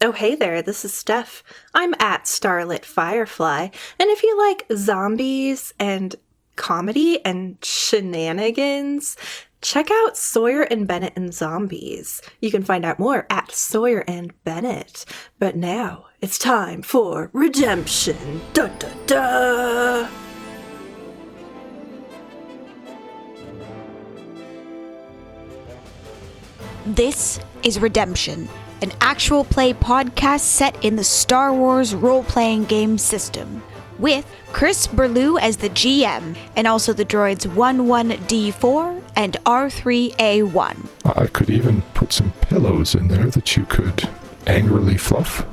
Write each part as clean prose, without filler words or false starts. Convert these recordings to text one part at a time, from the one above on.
Oh, hey there, this is Steph. I'm at Starlit Firefly, and if you like zombies and comedy and shenanigans, check out Sawyer and Bennett and Zombies. You can find out more at Sawyer and Bennett. But now, it's time for redemption. Da da da! This is Redemption, an actual play podcast set in the Star Wars role-playing game system, with Chris Burlew as the GM, and also the droids 11D4 and R3A1. I could even put some pillows in there that you could angrily fluff.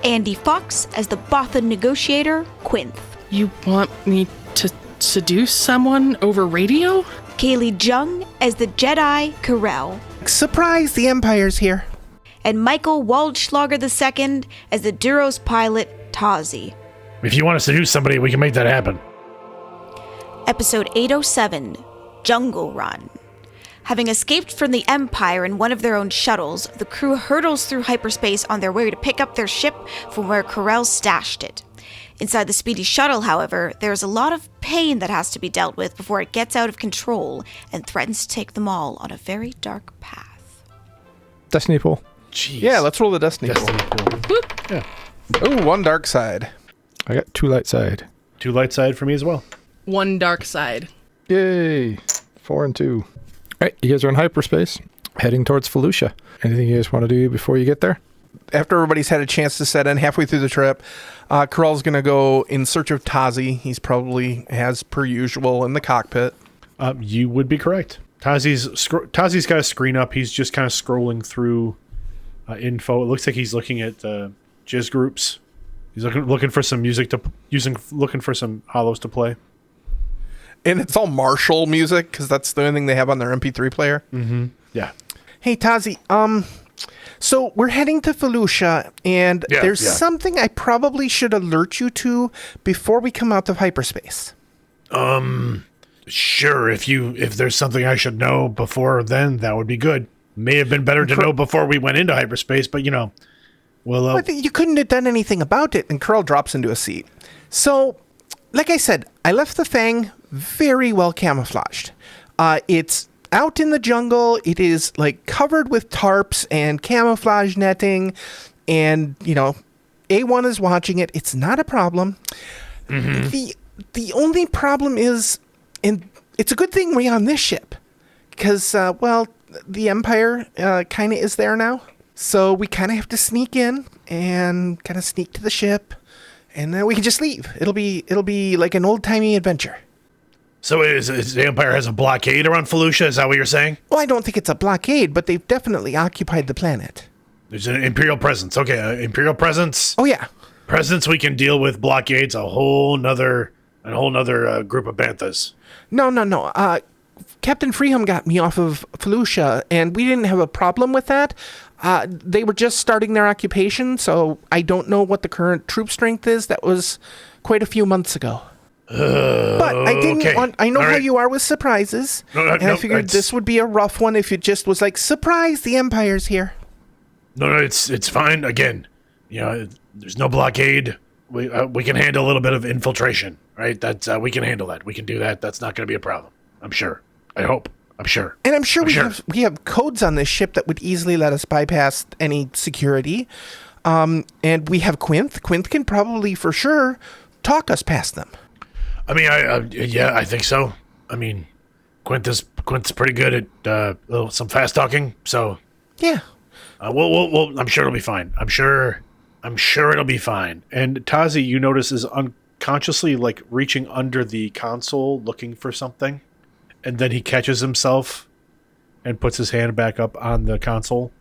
Andy Fox as the Bothan negotiator, Quinth. You want me to seduce someone over radio? Kaylee Jung as the Jedi, Karrell. Surprise, the Empire's here. And Michael Waldschlager II as the Duros pilot, Tazi. If you want to seduce somebody, we can make that happen. Episode 807, Jungle Run. Having escaped from the Empire in one of their own shuttles, the crew hurtles through hyperspace on their way to pick up their ship from where Karrell stashed it. Inside the speedy shuttle, however, there is a lot of pain that has to be dealt with before it gets out of control and threatens to take them all on a very dark path. Destiny pool. Jeez. Yeah, let's roll the Destiny pool. Whoop. Yeah. Ooh, one dark side. I got 2 light side. 2 light side for me as well. 1 dark side. Yay! 4 and 2. All right, you guys are in hyperspace, heading towards Felucia. Anything you guys want to do before you get there? After everybody's had a chance to set in halfway through the trip, Karrell's going to go in search of Tazi. He's probably, as per usual, in the cockpit. You would be correct. Tazi's got a screen up. He's just kind of scrolling through info. It looks like he's looking at jizz groups. He's looking for some music looking for some hollows to play. And it's all Marshall music, because that's the only thing they have on their MP3 player. Mm-hmm. Yeah. Hey, Tazi, so we're heading to Felucia, and there's something I probably should alert you to before we come out of hyperspace. Sure. If there's something I should know before then, that would be good. May have been better to know before we went into hyperspace, but well, you couldn't have done anything about it. And Karrell drops into a seat. So, like I said, I left the Fang very well camouflaged. It's out in the jungle. It is like covered with tarps and camouflage netting, and A1 is watching it. It's not a problem. Mm-hmm. The only problem is, and it's a good thing we're on this ship, because the Empire kind of is there now. So we kind of have to sneak in and kind of sneak to the ship, and then we can just leave. It'll be like an old-timey adventure. So is the Empire has a blockade around Felucia? Is that what you're saying? Well, I don't think it's a blockade, but they've definitely occupied the planet. There's an Imperial presence. Okay, Imperial presence. Oh, yeah. Presence we can deal with. Blockades, a whole nother group of banthas. No. Captain Freeham got me off of Felucia, and we didn't have a problem with that. They were just starting their occupation, so I don't know what the current troop strength is. That was quite a few months ago. But I didn't want... I know how you are with surprises, and I figured this would be a rough one if it just was like, surprise, the Empire's here. No, it's fine. Again, there's no blockade. We can handle a little bit of infiltration, right? We can handle that. We can do that. That's not going to be a problem. I'm sure. I hope. I'm sure. And I'm sure we have codes on this ship that would easily let us bypass any security. And we have Quinth. Quinth can probably, for sure, talk us past them. I mean, I think so. I mean, Quinth's pretty good at some fast talking. So yeah, we'll I'm sure it'll be fine. I'm sure it'll be fine. And Tazi, you notice, is unconsciously like reaching under the console looking for something, and then he catches himself and puts his hand back up on the console.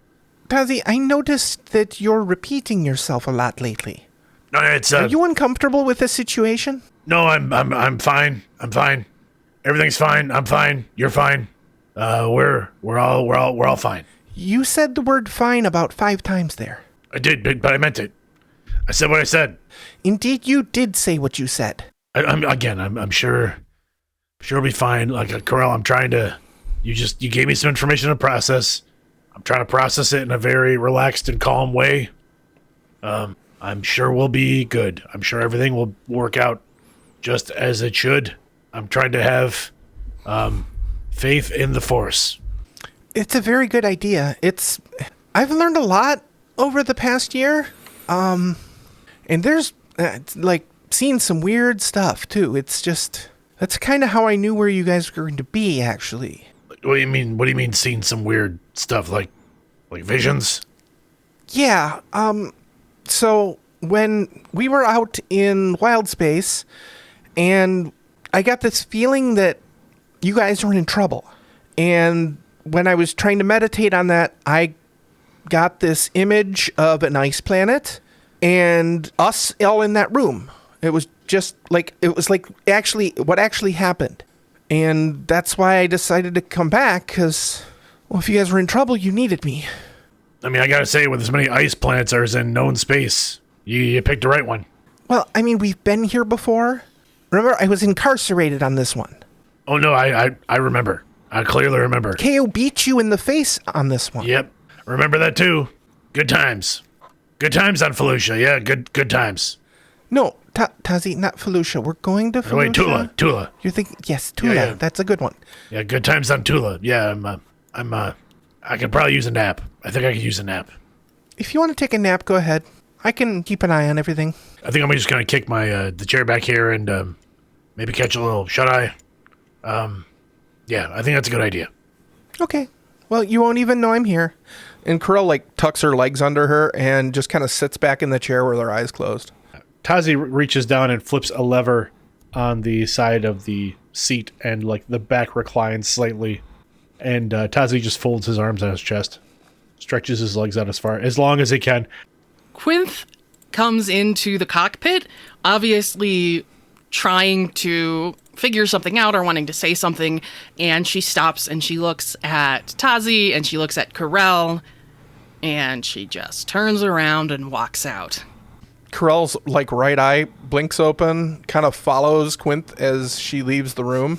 Tazi, I noticed that you're repeating yourself a lot lately. No, it's. Are you uncomfortable with this situation? No, I'm fine. I'm fine. Everything's fine. I'm fine. You're fine. We're all fine. You said the word "fine" about 5 times there. I did, but I meant it. I said what I said. Indeed, you did say what you said. I'm sure it'll be fine. Like Karrell, I'm trying to. You gave me some information to process. I'm trying to process it in a very relaxed and calm way. I'm sure we'll be good. I'm sure everything will work out just as it should. I'm trying to have faith in the Force. It's a very good idea. I've learned a lot over the past year. And there's seen some weird stuff too. That's kind of how I knew where you guys were going to be, actually. What do you mean? What do you mean seeing some weird stuff like visions? Yeah, so when we were out in wild space, and I got this feeling that you guys were in trouble. And when I was trying to meditate on that, I got this image of an ice planet and us all in that room. It was actually what actually happened. And that's why I decided to come back, because, well, if you guys were in trouble, you needed me. I mean, I gotta say, with as many ice planets as in known space, you picked the right one. Well, I mean, we've been here before. Remember, I was incarcerated on this one. Oh, no, I remember. I clearly remember. KO beat you in the face on this one. Yep, remember that too. Good times. Good times on Felucia, yeah, good times. No, Tazi, not Felucia. We're going to Felucia. Oh, wait, Tula. You're thinking, yes, Tula. Yeah. That's a good one. Yeah, good times on Tula. Yeah, I could probably use a nap. I think I could use a nap. If you want to take a nap, go ahead. I can keep an eye on everything. I think I'm just gonna kick my the chair back here and maybe catch a little shut-eye. Yeah, I think that's a good idea. Okay. Well, you won't even know I'm here. And Karrell, tucks her legs under her and just kind of sits back in the chair with her eyes closed. Tazi reaches down and flips a lever on the side of the seat, and the back reclines slightly. And Tazi just folds his arms on his chest, stretches his legs out as long as he can. Quinth comes into the cockpit, obviously trying to figure something out or wanting to say something, and she stops and she looks at Tazi and she looks at Karrell, and she just turns around and walks out. Karrell's right eye blinks open, kind of follows Quinth as she leaves the room,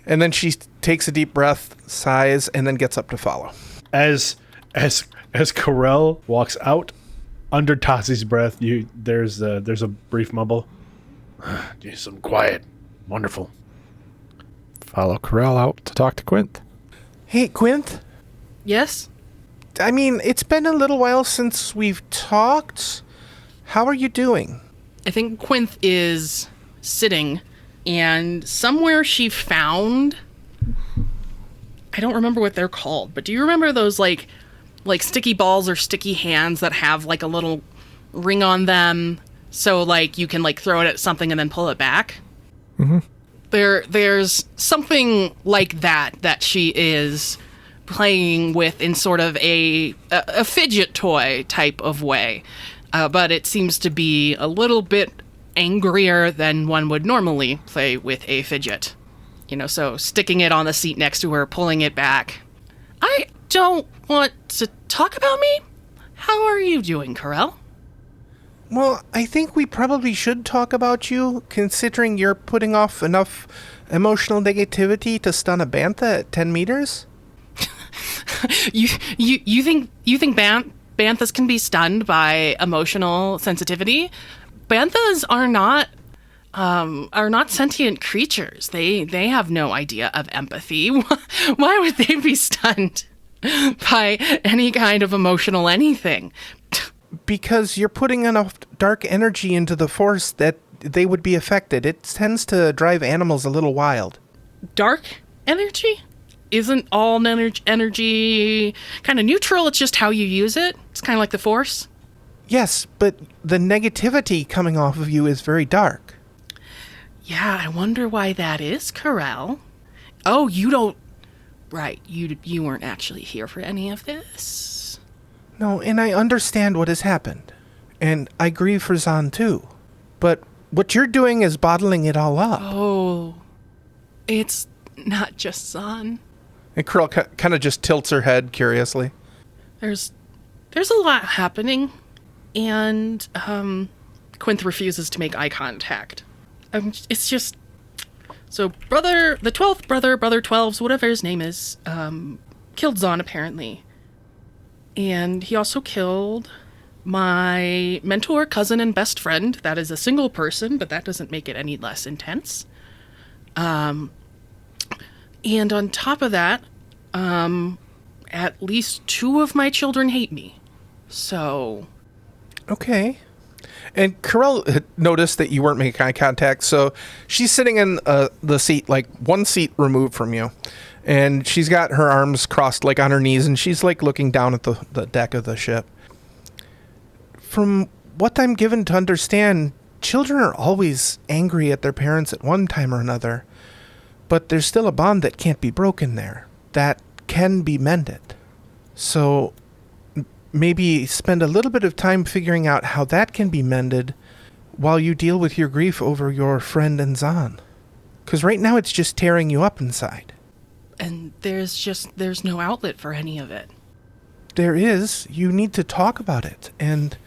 and then she takes a deep breath, sighs, and then gets up to follow. As Karrell walks out, under Tazi's breath, there's a brief mumble. Some quiet. Wonderful. Follow Karrell out to talk to Quinth. Hey, Quinth? Yes? I mean, it's been a little while since we've talked. How are you doing? I think Quinth is sitting, and somewhere she found... I don't remember what they're called, but do you remember those, like sticky balls or sticky hands that have, a little ring on them, so, you can, throw it at something and then pull it back? Mm-hmm. There's something like that she is playing with in sort of a fidget toy type of way. But it seems to be a little bit angrier than one would normally play with a fidget. So sticking it on the seat next to her, pulling it back. I don't want to talk about me. How are you doing, Karrell? Well, I think we probably should talk about you, considering you're putting off enough emotional negativity to stun a bantha at 10 meters. You think banthas can be stunned by emotional sensitivity? Banthas are not sentient creatures. They have no idea of empathy. Why would they be stunned by any kind of emotional anything? Because you're putting enough dark energy into the Force that they would be affected. It tends to drive animals a little wild. Dark energy? Isn't all energy kind of neutral? It's just how you use it. It's kind of like the Force. Yes, but the negativity coming off of you is very dark. Yeah, I wonder why that is, Karrell. Oh, you don't... Right, you weren't actually here for any of this. No, and I understand what has happened. And I grieve for Zahn too. But what you're doing is bottling it all up. Oh, it's not just Zahn. And Karrell kind of just tilts her head curiously. There's a lot happening, and Quinth refuses to make eye contact. It's just... So the 12th brother 12s, whatever his name is, killed Zahn apparently. And he also killed my mentor, cousin, and best friend. That is a single person, but that doesn't make it any less intense. And on top of that, at least 2 of my children hate me. So... Okay. And Karrell had noticed that you weren't making eye contact, so she's sitting in the seat, like 1 seat removed from you. And she's got her arms crossed, like on her knees, and she's like looking down at the deck of the ship. From what I'm given to understand, children are always angry at their parents at one time or another. But there's still a bond that can't be broken there, that can be mended. So maybe spend a little bit of time figuring out how that can be mended while you deal with your grief over your friend and Zahn. Because right now it's just tearing you up inside. And there's no outlet for any of it. There is. You need to talk about it. And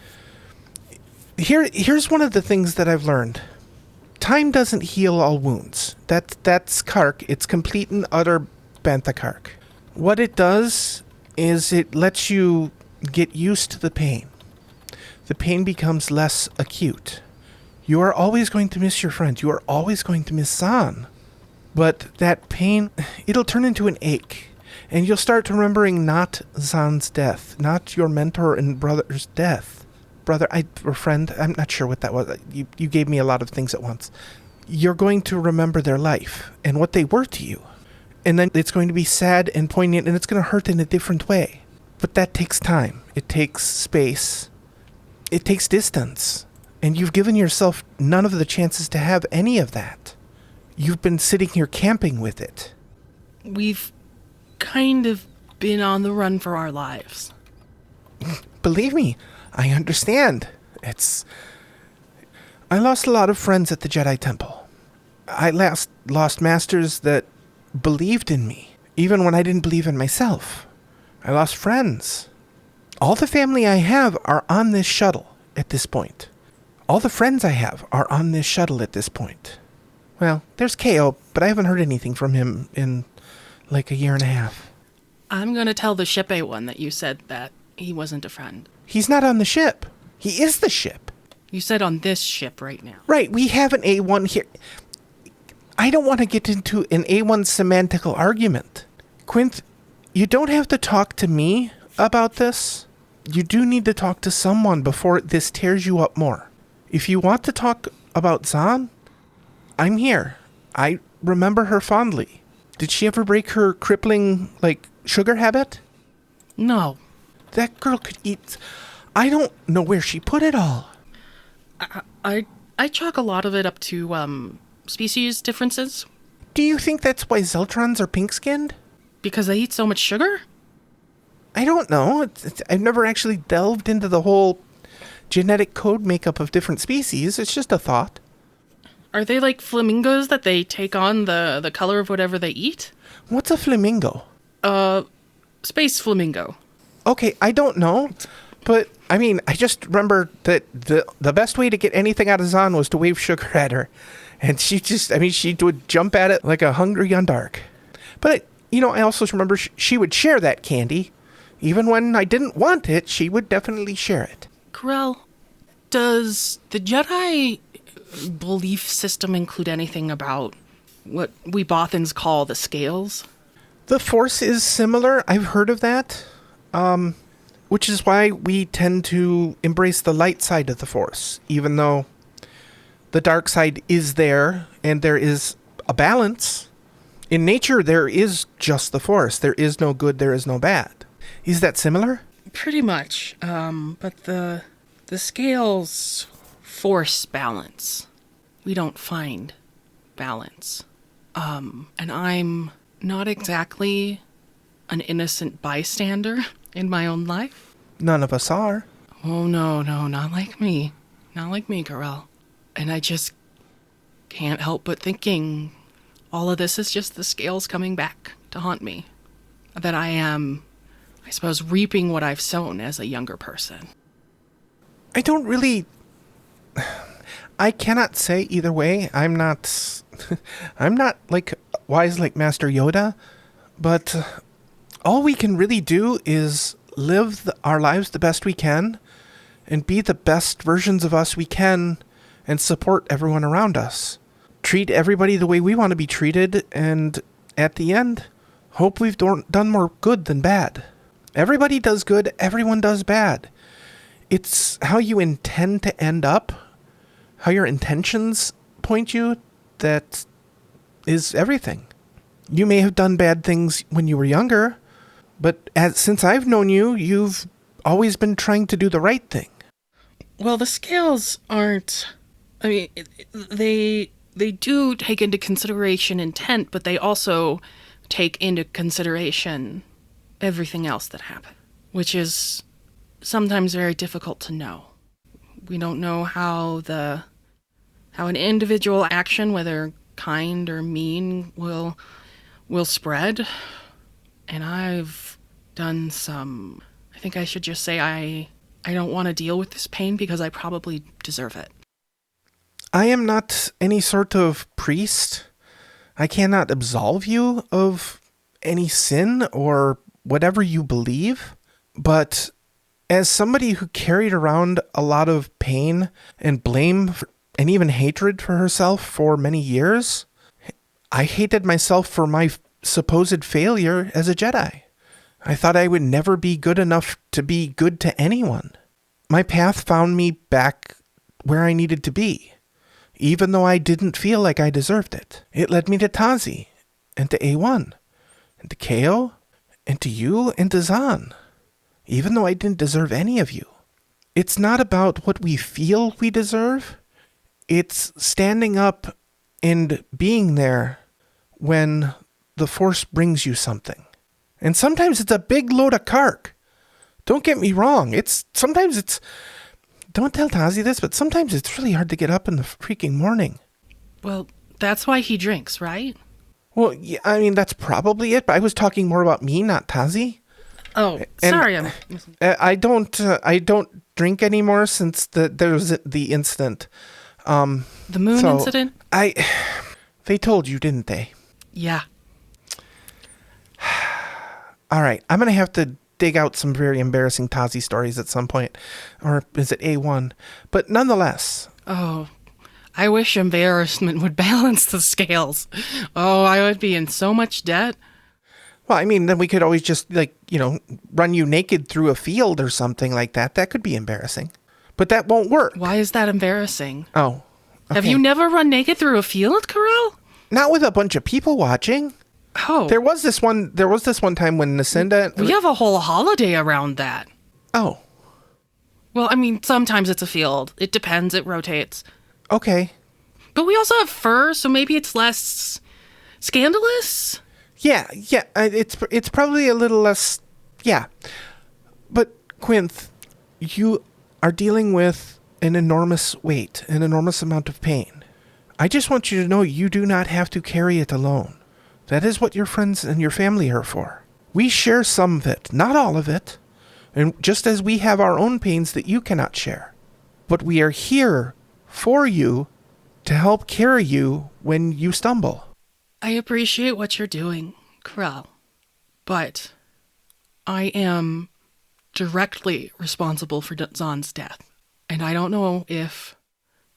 here's one of the things that I've learned. Time doesn't heal all wounds. That's Kark. It's complete and utter bantha Kark. What it does is it lets you get used to the pain. The pain becomes less acute. You are always going to miss your friend. You are always going to miss Zahn. But that pain, it'll turn into an ache. And you'll start remembering not Zahn's death, not your mentor and brother's death. Or friend, I'm not sure what that was. You gave me a lot of things at once. You're going to remember their life and what they were to you. And then it's going to be sad and poignant, and it's going to hurt in a different way. But that takes time. It takes space. It takes distance. And you've given yourself none of the chances to have any of that. You've been sitting here camping with it. We've kind of been on the run for our lives. Believe me, I understand. I lost a lot of friends at the Jedi Temple. I lost masters that believed in me, even when I didn't believe in myself. I lost friends. All the family I have are on this shuttle at this point. All the friends I have are on this shuttle at this point. Well, there's KO, but I haven't heard anything from him in like a year and a half. I'm going to tell the ship A1 that you said that he wasn't a friend. He's not on the ship. He is the ship. You said on this ship right now. Right, we have an A1 here. I don't want to get into an A1 semantical argument. Quint, you don't have to talk to me about this. You do need to talk to someone before this tears you up more. If you want to talk about Zahn, I'm here. I remember her fondly. Did she ever break her crippling, sugar habit? No. That girl could eat... I don't know where she put it all. I chalk a lot of it up to, species differences. Do you think that's why Zeltrons are pink-skinned? Because they eat so much sugar? I don't know. I've never actually delved into the whole genetic code makeup of different species. It's just a thought. Are they like flamingos that they take on the color of whatever they eat? What's a flamingo? Space flamingo. Okay, I don't know. But, I just remember that the best way to get anything out of Zahn was to wave sugar at her. And she would jump at it like a hungry Yondark. But, I also remember she would share that candy. Even when I didn't want it, she would definitely share it. Karrell, does the Jedi belief system include anything about what we Bothans call the scales? The Force is similar. I've heard of that. Which is why we tend to embrace the light side of the Force, even though the dark side is there and there is a balance. In nature, there is just the Force. There is no good, there is no bad. Is that similar? Pretty much. But the scales force balance. We don't find balance. And I'm not exactly an innocent bystander in my own life. None of us are. Oh, no, not like me. Not like me, Karrell. And I just can't help but thinking all of this is just the scales coming back to haunt me. That I am, I suppose, reaping what I've sown as a younger person. I don't really... I cannot say either way. I'm not wise like Master Yoda, but all we can really do is live our lives the best we can and be the best versions of us we can and support everyone around us. Treat everybody the way we want to be treated, and at the end, hope we've done more good than bad. Everybody does good, everyone does bad. It's how you intend to end up, how your intentions point you, that is everything. You may have done bad things when you were younger, but since I've known you, you've always been trying to do the right thing. Well, the scales aren't... I mean, they do take into consideration intent, but they also take into consideration everything else that happened, which is sometimes very difficult to know. We don't know how an individual action, whether kind or mean, will spread. And I've done some... I think I should just say I don't want to deal with this pain because I probably deserve it. I am not any sort of priest. I cannot absolve you of any sin or whatever you believe. But as somebody who carried around a lot of pain and blame and even hatred for herself for many years, I hated myself for my supposed failure as a Jedi. I thought I would never be good enough to be good to anyone. My path found me back where I needed to be, even though I didn't feel like I deserved it. It led me to Tazi, and to A1, and to KO, and to you, and to Zahn, even though I didn't deserve any of you. It's not about what we feel we deserve. It's standing up and being there when the Force brings you something. And sometimes it's a big load of cark. Don't get me wrong. Sometimes it's... Don't tell Tazi this, but sometimes it's really hard to get up in the freaking morning. Well, that's why he drinks, right? Well, yeah, I mean, that's probably it, but I was talking more about me, not Tazi. Oh, sorry. I don't drink anymore since there was the incident. The moon incident? They told you, didn't they? Yeah. All right, I'm going to have to dig out some very embarrassing Tazi stories at some point. Or is it A1? But nonetheless. Oh, I wish embarrassment would balance the scales. Oh, I would be in so much debt. Well, I mean, then we could always just, run you naked through a field or something like that. That could be embarrassing. But that won't work. Why is that embarrassing? Oh. Okay. Have you never run naked through a field, Karrell? Not with a bunch of people watching. Oh. There was this one time when Nacinda... We have a whole holiday around that. Oh. Well, I mean, sometimes it's a field. It depends. It rotates. Okay. But we also have fur, so maybe it's less scandalous? Yeah. It's probably a little less... Yeah. But, Quinth, you are dealing with an enormous weight, an enormous amount of pain. I just want you to know you do not have to carry it alone. That is what your friends and your family are for. We share some of it, not all of it. And just as we have our own pains that you cannot share. But we are here for you to help carry you when you stumble. I appreciate what you're doing, Karrell. But I am directly responsible for Zahn's death. And I don't know if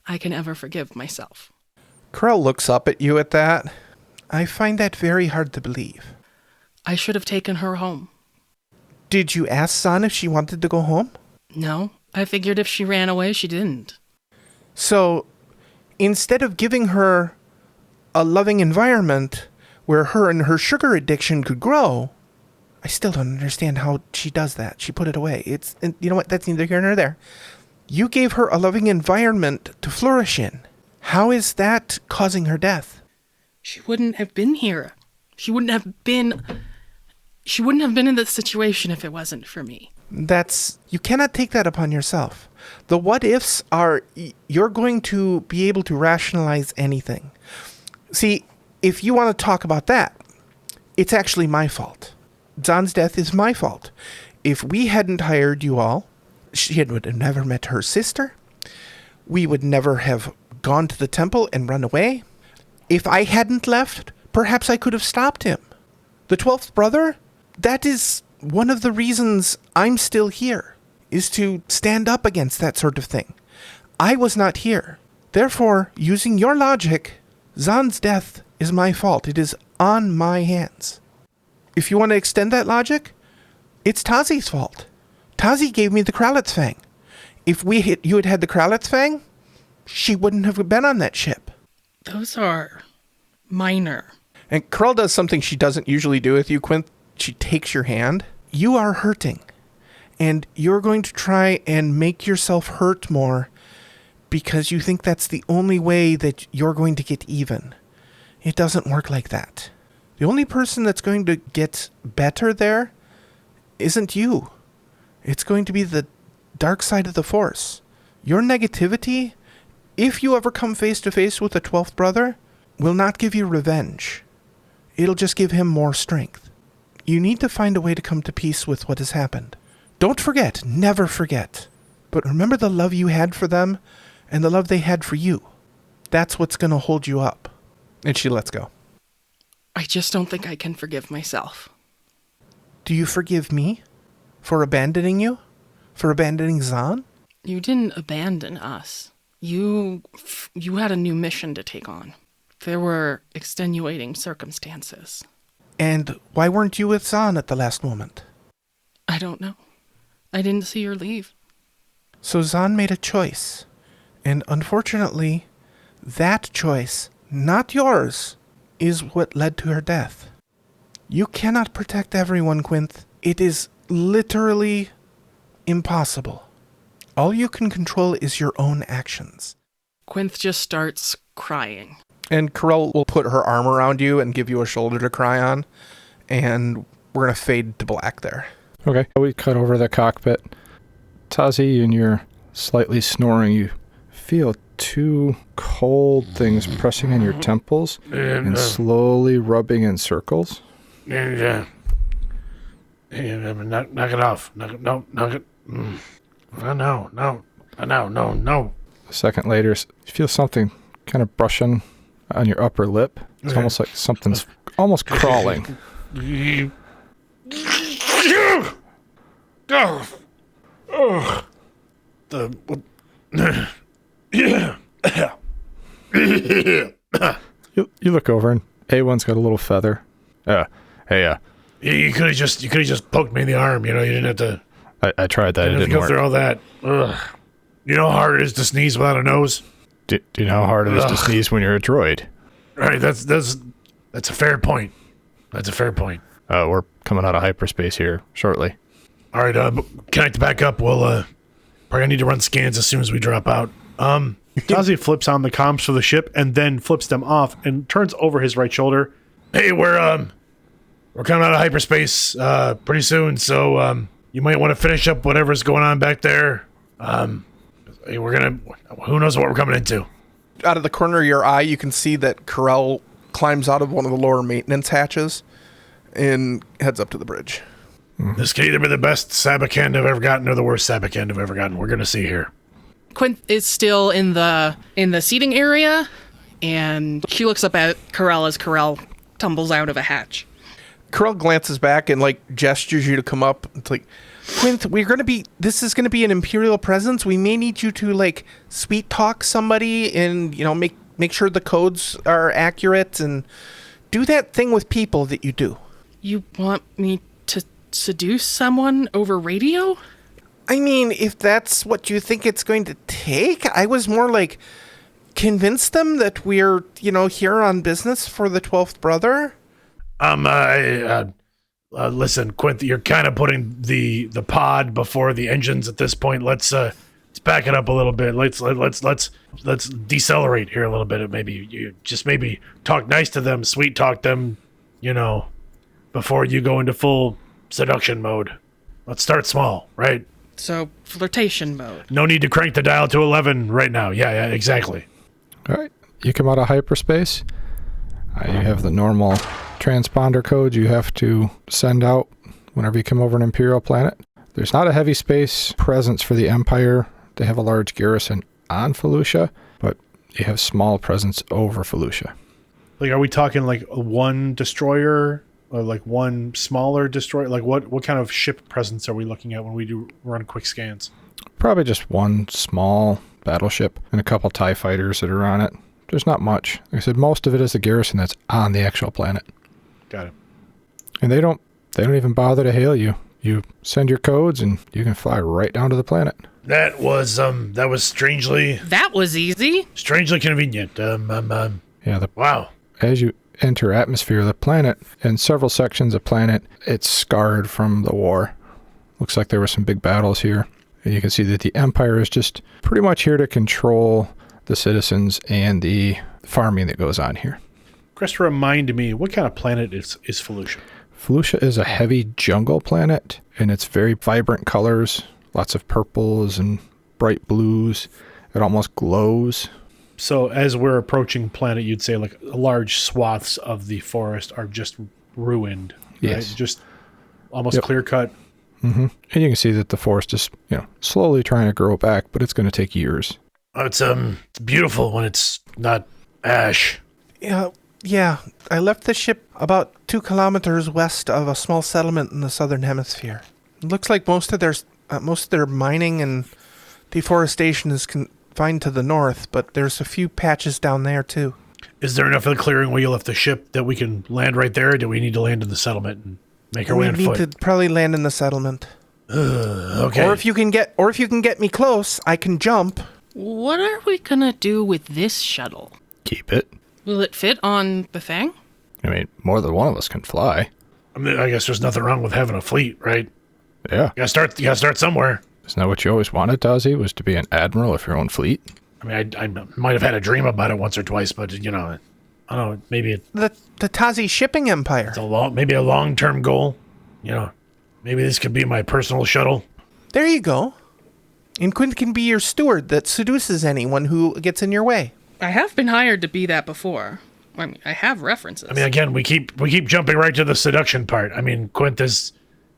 I can ever forgive myself. Karrell looks up at you at that. I find that very hard to believe. I should have taken her home. Did you ask Zahn if she wanted to go home? No, I figured if she ran away, she didn't. So, instead of giving her a loving environment where her and her sugar addiction could grow, I still don't understand how she does that. She put it away. And you know what? That's neither here nor there. You gave her a loving environment to flourish in. How is that causing her death? She wouldn't have been here. She wouldn't have been in this situation if it wasn't for me. You cannot take that upon yourself. The what ifs are, you're going to be able to rationalize anything. See, if you want to talk about that, it's actually my fault. Zahn's death is my fault. If we hadn't hired you all, she would have never met her sister. We would never have gone to the temple and run away. If I hadn't left, perhaps I could have stopped him. The 12th brother, that is one of the reasons I'm still here. is to stand up against that sort of thing. I was not here. Therefore, using your logic, Zahn's death is my fault. It is on my hands. If you want to extend that logic, it's Tazi's fault. Tazi gave me the Kralitz Fang. If you had had the Kralitz Fang, she wouldn't have been on that ship. Those are minor. And Karrell does something she doesn't usually do with you, Quint. She takes your hand. You are hurting. And you're going to try and make yourself hurt more because you think that's the only way that you're going to get even. It doesn't work like that. The only person that's going to get better there isn't you. It's going to be the dark side of the Force. Your negativity, if you ever come face to face with the 12th brother, will not give you revenge. It'll just give him more strength. You need to find a way to come to peace with what has happened. Don't forget, never forget. But remember the love you had for them and the love they had for you. That's what's going to hold you up. And she lets go. I just don't think I can forgive myself. Do you forgive me for abandoning you? For abandoning Zahn? You didn't abandon us. You had a new mission to take on. There were extenuating circumstances. And why weren't you with Zahn at the last moment? I don't know. I didn't see her leave. So Zahn made a choice. And unfortunately, that choice, not yours, is what led to her death. You cannot protect everyone, Quinth. It is literally impossible. All you can control is your own actions. Quinth just starts crying. And Karrell will put her arm around you and give you a shoulder to cry on. And we're going to fade to black there. Okay, we cut over the cockpit. Tazi, and you're slightly snoring. You feel two cold things pressing on your temples and slowly rubbing in circles. Knock it off. Knock it. No. A second later, you feel something kind of brushing on your upper lip. It's almost like something's almost crawling. You look over and A1's got a little feather. You could have just poked me in the arm. You didn't have to. I tried that. It didn't go work. through all that. Ugh. You know how hard it is to sneeze without a nose? Do you know how hard it is to sneeze when you're a droid? Right. That's a fair point. That's a fair point. We're coming out of hyperspace here shortly. All right. Connect back up. We'll probably need to run scans as soon as we drop out. Tazi flips on the comms for the ship and then flips them off and turns over his right shoulder. Hey, we're coming out of hyperspace pretty soon, so you might want to finish up whatever's going on back there. Who knows what we're coming into? Out of the corner of your eye, you can see that Karrell climbs out of one of the lower maintenance hatches and heads up to the bridge. This could either be the best Sabacand I've ever gotten or the worst Sabacand I've ever gotten. We're going to see here. Quint is still in the seating area, and she looks up at Karrell as Karrell tumbles out of a hatch. Karrell glances back and gestures you to come up. It's like, Quint, this is gonna be an Imperial presence. We may need you to sweet talk somebody and make sure the codes are accurate and do that thing with people that you do. You want me to seduce someone over radio? I mean, if that's what you think it's going to take, I was more convince them that we're, here on business for the 12th brother. Listen, Quint, you're kind of putting the pod before the engines at this point. Let's back it up a little bit. Let's decelerate here a little bit. Maybe talk nice to them, sweet talk them, before you go into full seduction mode. Let's start small, right? So, flirtation mode. No need to crank the dial to 11 right now. Yeah, exactly. All right. You come out of hyperspace. You have the normal transponder codes you have to send out whenever you come over an Imperial planet. There's not a heavy space presence for the Empire. They have a large garrison on Felucia, but you have small presence over Felucia. Are we talking one destroyer like one smaller destroyer? Like what kind of ship presence are we looking at when we do run quick scans? Probably just one small battleship and a couple TIE fighters that are on it. There's not much. Like I said, most of it is the garrison that's on the actual planet. Got it. And they don't even bother to hail you. You send your codes and you can fly right down to the planet. That was strangely That was easy. convenient. Yeah, Wow. as you enter atmosphere of the planet, in several sections of planet, it's scarred from the war. Looks like there were some big battles here. And you can see that the Empire is just pretty much here to control the citizens and the farming that goes on here. Chris, remind me, what kind of planet is Felucia? Felucia is a heavy jungle planet, and it's very vibrant colors, lots of purples and bright blues. It almost glows. So as we're approaching planet, you'd say like large swaths of the forest are just ruined. Yes. Right? Just almost clear cut. Mm-hmm. And you can see that the forest is, slowly trying to grow back, but it's going to take years. It's beautiful when it's not ash. Yeah. I left the ship about 2 kilometers west of a small settlement in the southern hemisphere. It looks like most of their mining and deforestation is confined to the north, but there's a few patches down there too. Is there enough of the clearing where you left the ship that we can land right there, or do we need to land in the settlement and make our way on foot? We need to probably land in the settlement. Okay. Or if you can get me close, I can jump. What are we gonna do with this shuttle? Keep it. Will it fit on the thing? I mean, more than one of us can fly. I mean, I guess there's nothing wrong with having a fleet, right? Yeah. You gotta start somewhere. Isn't that what you always wanted, Tazi, was to be an admiral of your own fleet? I mean, I might have had a dream about it once or twice, but I don't know. Maybe The Tazi shipping empire. it's a long-term goal. Maybe this could be my personal shuttle. There you go. And Quint can be your steward that seduces anyone who gets in your way. I have been hired to be that before. I mean, I have references. I mean, again, we keep jumping right to the seduction part. I mean, Quint has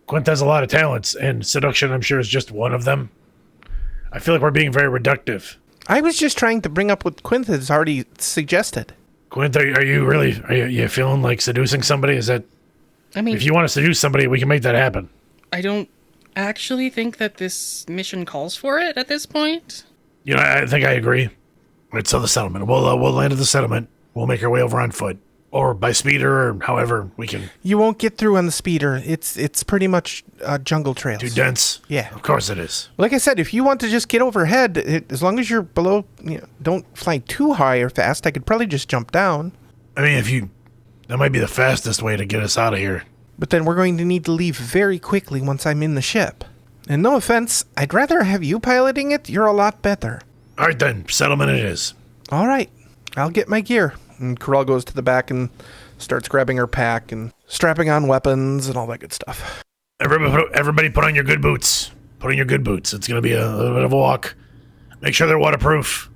a lot of talents, and seduction, I'm sure, is just one of them. I feel like we're being very reductive. I was just trying to bring up what Quint has already suggested. Quint, are you feeling like seducing somebody? Is that, I mean, if you want to seduce somebody, we can make that happen. I don't actually think that this mission calls for it at this point. I think I agree. Right, so the settlement. We'll land at the settlement. We'll make our way over on foot, or by speeder, or however we can. You won't get through on the speeder. It's pretty much jungle trails. Too dense. Yeah. Of course it is. Like I said, if you want to just get overhead, as long as you're below, don't fly too high or fast, I could probably just jump down. I mean, that might be the fastest way to get us out of here. But then we're going to need to leave very quickly once I'm in the ship. And no offense, I'd rather have you piloting it. You're a lot better. All right, then. Settlement it is. All right. I'll get my gear. And Karrell goes to the back and starts grabbing her pack and strapping on weapons and all that good stuff. Everybody put on your good boots. Put on your good boots. It's going to be a little bit of a walk. Make sure they're waterproof.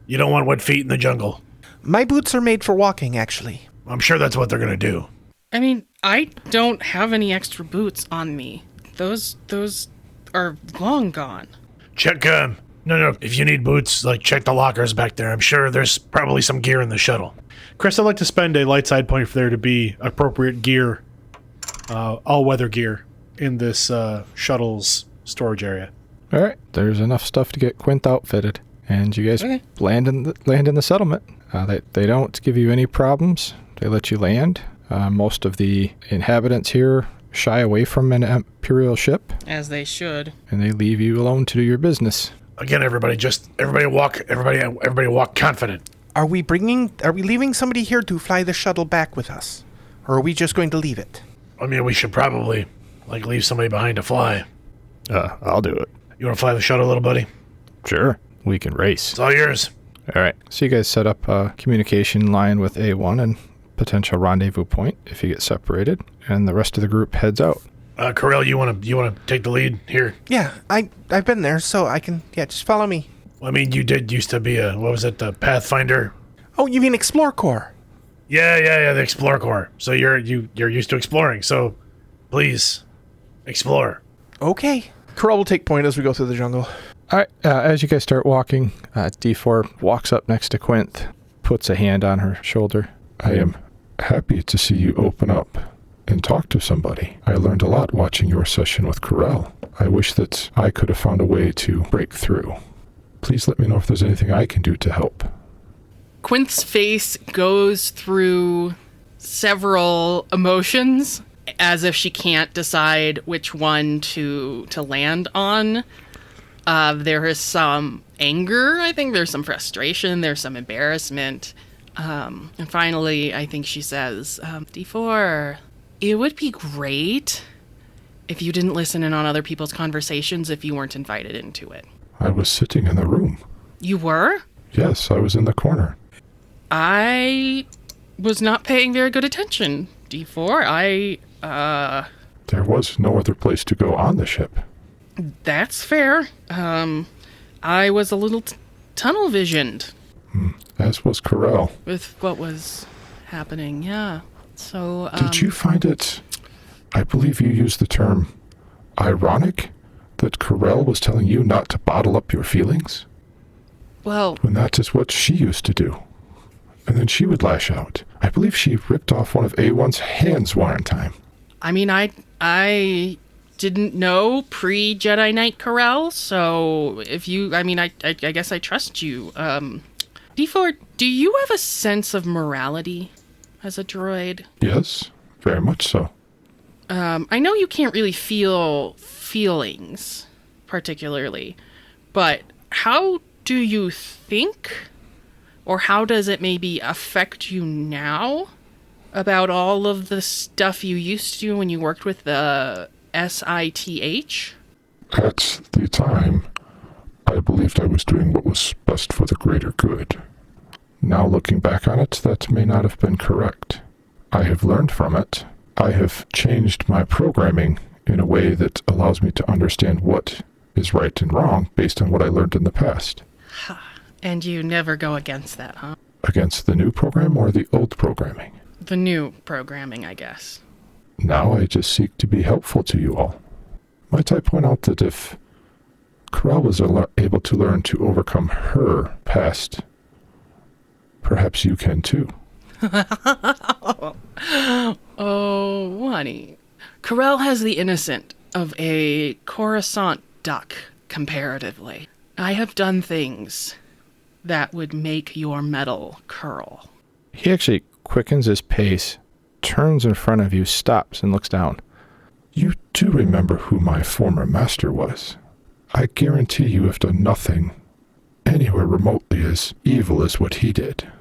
You don't want wet feet in the jungle. My boots are made for walking, actually. I'm sure that's what they're going to do. I mean, I don't have any extra boots on me. Those are long gone. Check, no. If you need boots, check the lockers back there. I'm sure there's probably some gear in the shuttle. Chris, I'd like to spend a light side point for there to be appropriate gear, all-weather gear, in this shuttle's storage area. All right. There's enough stuff to get Quint outfitted. And you guys land in the settlement. They don't give you any problems. They let you land. Most of the inhabitants here shy away from an Imperial ship. As they should. And they leave you alone to do your business. Again, everybody walk confident. Are we leaving somebody here to fly the shuttle back with us? Or are we just going to leave it? I mean, we should probably, leave somebody behind to fly. I'll do it. You want to fly the shuttle, little buddy? Sure. We can race. It's all yours. All right. So you guys set up a communication line with A1 and potential rendezvous point if you get separated, and the rest of the group heads out. Karrell, you want to take the lead here? Yeah, I've been there, so I can. Yeah, just follow me. Well, I mean, you did used to be the Pathfinder? Oh, you mean Explore Corps? Yeah, the Explorer Corps. So you're used to exploring. So, please, explore. Okay. Karrell will take point as we go through the jungle. All right. As you guys start walking, D4 walks up next to Quint, puts a hand on her shoulder. I am happy to see you open up and talk to somebody. I learned a lot watching your session with Karrell. I wish that I could have found a way to break through. Please let me know if there's anything I can do to help. Quinth's face goes through several emotions as if she can't decide which one to land on. There is some anger, I think there's some frustration, there's some embarrassment. And finally, I think she says, D4, it would be great if you didn't listen in on other people's conversations if you weren't invited into it. I was sitting in the room. You were? Yes, I was in the corner. I was not paying very good attention, D4. There was no other place to go on the ship. That's fair. I was a little tunnel visioned. As was Karrell. With what was happening, yeah. So, Did you find it, I believe you used the term, ironic that Karrell was telling you not to bottle up your feelings? Well, When that is what she used to do. And then she would lash out. I believe she ripped off one of A1's hands one time. I mean, I didn't know pre-Jedi Knight Karrell, so if you, I mean, I guess I trust you. D4, do you have a sense of morality as a droid? Yes, very much so. I know you can't really feel feelings, particularly, but how do you think, or how does it maybe affect you now about all of the stuff you used to do when you worked with the SITH? At the time, I believed I was doing what was best for the greater good. Now looking back on it, that may not have been correct. I have learned from it. I have changed my programming in a way that allows me to understand what is right and wrong based on what I learned in the past. And you never go against that, huh? Against the new program or the old programming? The new programming, I guess. Now I just seek to be helpful to you all. Might I point out that if Karrell was able to learn to overcome her past, perhaps you can too. Oh, honey. Karrell has the innocent of a Coruscant duck, comparatively. I have done things that would make your metal curl. He actually quickens his pace, turns in front of you, stops, and looks down. You do remember who my former master was. I guarantee you have done nothing anywhere remotely as evil as what he did.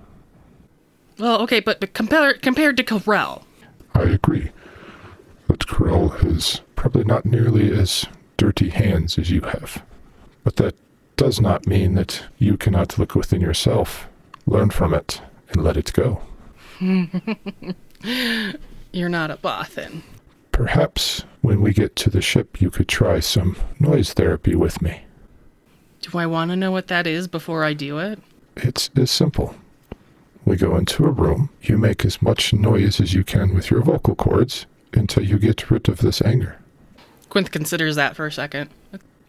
Well, okay, but compared to Karrell. I agree that Karrell has probably not nearly as dirty hands as you have. But that does not mean that you cannot look within yourself, learn from it, and let it go. You're not a Bothan. Perhaps when we get to the ship you could try some noise therapy with me. Do I want to know what that is before I do it? It's as simple. We go into a room, you make as much noise as you can with your vocal cords until you get rid of this anger. Quinth considers that for a second.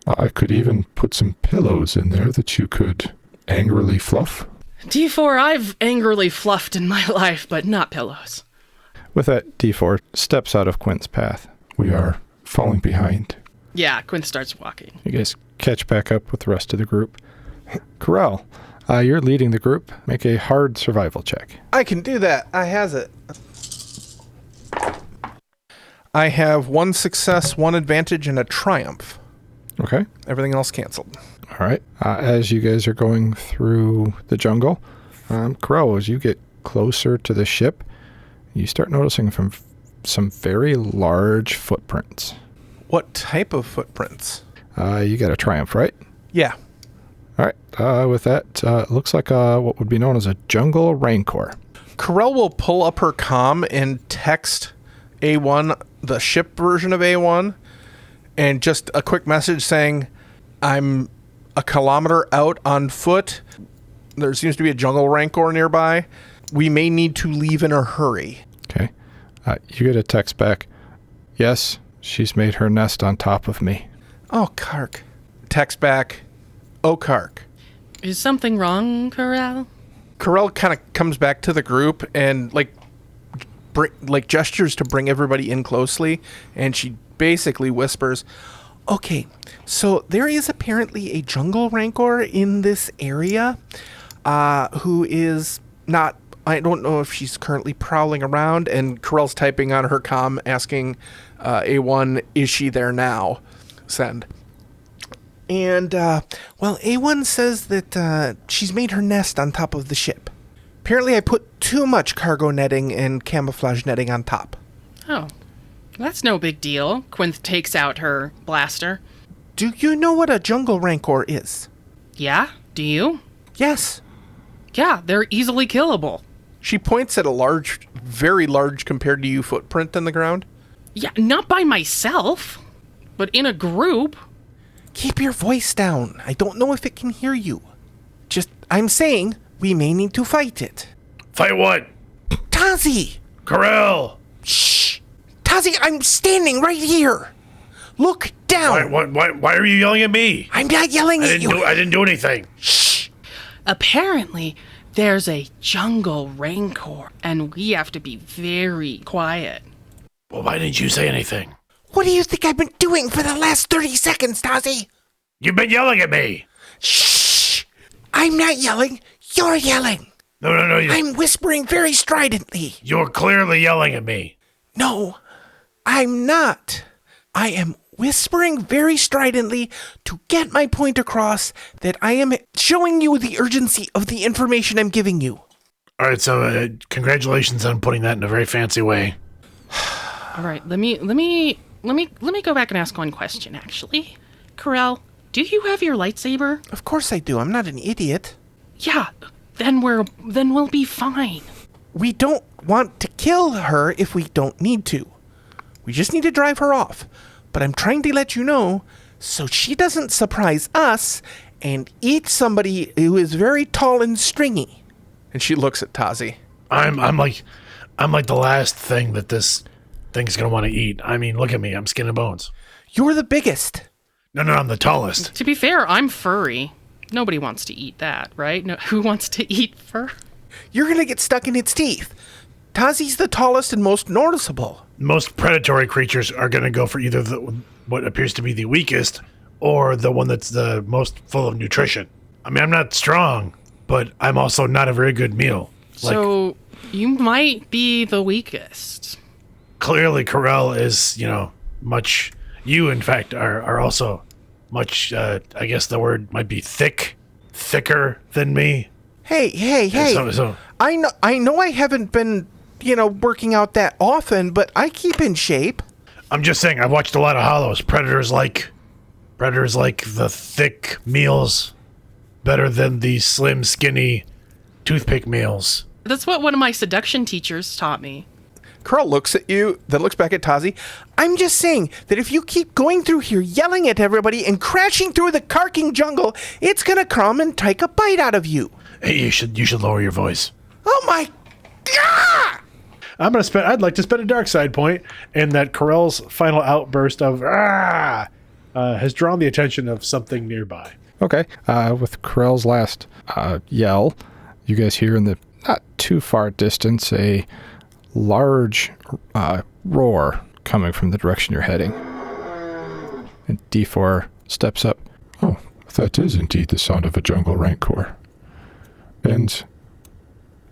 I could even put some pillows in there that you could angrily fluff. D4, I've angrily fluffed in my life, but not pillows. With that, D4 steps out of Quint's path. We are falling behind. Yeah, Quinth starts walking. You guys catch back up with the rest of the group. Karrell, you're leading the group. Make a hard survival check. I can do that. I has it. I have 1 success, 1 advantage, and a triumph. Okay. Everything else canceled. All right. As you guys are going through the jungle, Karrell, as you get closer to the ship, you start noticing some very large footprints. What type of footprints? You got a triumph, right? Yeah. All right. With that, it looks like what would be known as a jungle rancor. Karrell will pull up her comm and text A1, the ship version of A1, and just a quick message saying, I'm a kilometer out on foot. There seems to be a jungle rancor nearby. We may need to leave in a hurry. Okay. You get a text back. Yes, she's made her nest on top of me. Oh, Kark. Text back. Oh, Kark. Is something wrong, Karrell? Karrell kind of comes back to the group and, gestures to bring everybody in closely, and she basically whispers, "Okay, so there is apparently a jungle rancor in this area, who is not. I don't know if she's currently prowling around." And Karrell's typing on her comm, asking A1, "Is she there now?" Send. And A1 says that she's made her nest on top of the ship. Apparently, I put too much cargo netting and camouflage netting on top. Oh, that's no big deal. Quinth takes out her blaster. Do you know what a jungle rancor is? Yeah? Do you? Yes. Yeah, they're easily killable. She points at a large, very large compared to you footprint in the ground. Yeah, not by myself, but in a group. Keep your voice down. I don't know if it can hear you. I'm saying we may need to fight it. Fight what? Tazi! Karrell! Shh! Tazi, I'm standing right here. Look down. Why are you yelling at me? I'm not yelling at you. I didn't do anything. Shh! Apparently, there's a jungle rancor, and we have to be very quiet. Well, why didn't you say anything? What do you think I've been doing for the last 30 seconds, Tazi? You've been yelling at me. Shh! I'm not yelling. You're yelling. No. I'm whispering very stridently. You're clearly yelling at me. No, I'm not. I am whispering very stridently to get my point across that I am showing you the urgency of the information I'm giving you. All right, so congratulations on putting that in a very fancy way. All right, let me go back and ask one question, actually. Karrell, do you have your lightsaber? Of course I do. I'm not an idiot. Yeah, then we'll be fine. We don't want to kill her if we don't need to. We just need to drive her off. But I'm trying to let you know so she doesn't surprise us and eat somebody who is very tall and stringy. And she looks at Tazi. I'm like the last thing that this thing's gonna want to eat. I mean, look at me. I'm skin and bones. You're the biggest. No, I'm the tallest. To be fair, I'm furry. Nobody wants to eat that, right? No, who wants to eat fur? You're going to get stuck in its teeth. Tazi's the tallest and most noticeable. Most predatory creatures are going to go for either what appears to be the weakest or the one that's the most full of nutrition. I mean, I'm not strong, but I'm also not a very good meal. So you might be the weakest. Clearly, Karrell is, much... You, in fact, are also much, I guess the word might be thicker than me. Hey. So, I know I haven't been, working out that often, but I keep in shape. I'm just saying, I've watched a lot of Hollows. Predators like the thick meals better than the slim, skinny toothpick meals. That's what one of my seduction teachers taught me. Karrell looks at you, then looks back at Tazi. I'm just saying that if you keep going through here yelling at everybody and crashing through the carking jungle, it's gonna come and take a bite out of you. Hey, you should lower your voice. Oh my God! I'd like to spend a dark side point, and that Karrell's final outburst of has drawn the attention of something nearby. Okay. With Karrell's last yell, you guys hear in the not too far distance a large roar coming from the direction you're heading. And D4 steps up. Oh, that is indeed the sound of a jungle rancor. And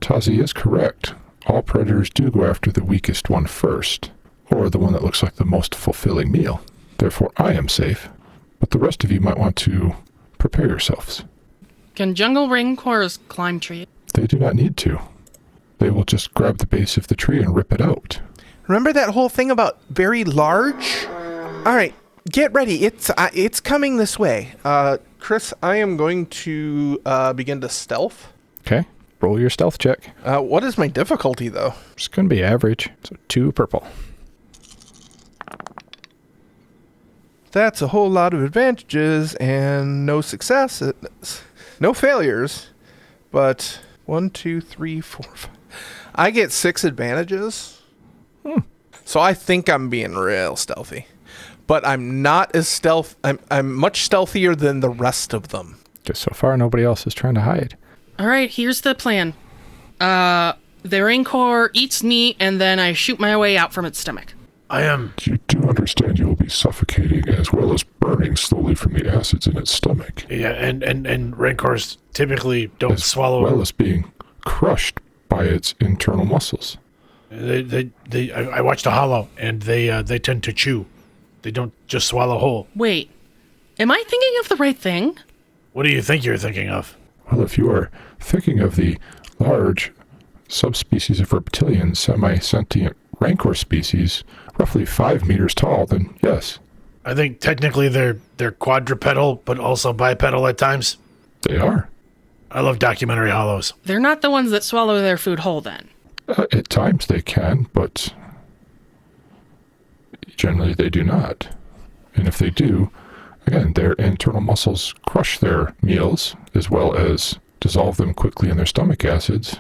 Tazi is correct. All predators do go after the weakest one first, or the one that looks like the most fulfilling meal. Therefore, I am safe, but the rest of you might want to prepare yourselves. Can jungle rancors climb trees? They do not need to. They will just grab the base of the tree and rip it out. Remember that whole thing about very large? All right, get ready. It's coming this way. Chris, I am going to begin to stealth. Okay. Roll your stealth check. What is my difficulty, though? It's going to be average. So 2 purple. That's a whole lot of advantages and no success. No failures. But 1, 2, 3, 4, 5. I get 6 advantages. So I think I'm being real stealthy. But I'm not as I'm much stealthier than the rest of them. Just so far, nobody else is trying to hide. All right, here's the plan. The Rancor eats meat, and then I shoot my way out from its stomach. I am. You do understand you will be suffocating as well as burning slowly from the acids in its stomach. Yeah, and Rancors typically don't swallow. As well as being crushed by its internal muscles. I watched a hollow, and they tend to chew. They don't just swallow whole. Wait, am I thinking of the right thing? What do you think you're thinking of? Well, if you are thinking of the large subspecies of reptilian semi-sentient rancor species, roughly 5 meters tall, then yes. I think technically they're quadrupedal, but also bipedal at times. They are. I love documentary hollows. They're not the ones that swallow their food whole, then. At times they can, but generally they do not. And if they do, again, their internal muscles crush their meals as well as dissolve them quickly in their stomach acids.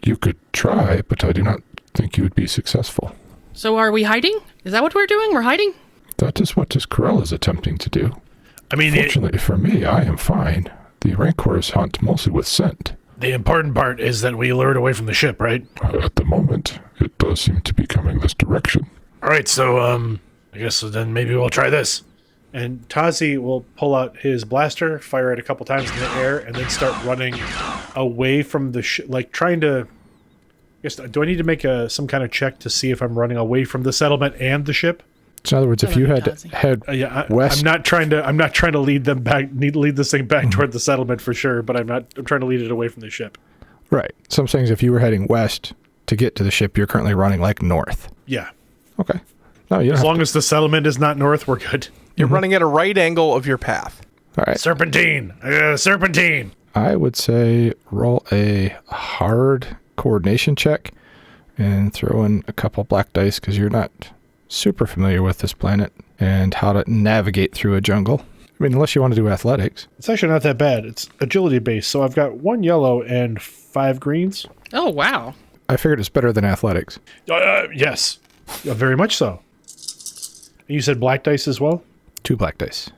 You could try, but I do not think you would be successful. So are we hiding? Is that what we're doing? We're hiding? That is what this Karrell is attempting to do. I mean, Fortunately for me, I am fine. The rancors hunt mostly with scent. the important part is that we lure it away from the ship, right? At the moment, it does seem to be coming this direction. All right, so I guess then maybe we'll try this. And Tazi will pull out his blaster, fire it a couple times in the air, and then start running away from the ship, like trying to. I guess, do I need to make some kind of check to see if I'm running away from the settlement and the ship? So in other words, if you had to head west, I'm not trying to lead them back. Lead this thing back toward the settlement for sure, but I'm trying to lead it away from the ship. right? Some things, if you were heading west to get to the ship, you're currently running like north. Yeah. Okay. No, you don't As have long as the settlement is not north, we're good. You're running at a right angle of your path. All right. Serpentine. Serpentine. I would say roll a hard coordination check and throw in a couple black dice because you're not super familiar with this planet and how to navigate through a jungle. I mean, unless you want to do athletics. It's actually not that bad. It's agility based, so I've got 1 yellow and 5 greens. Oh, wow. I figured it's better than athletics. Yes. Very much so. And you said black dice as well? 2 black dice.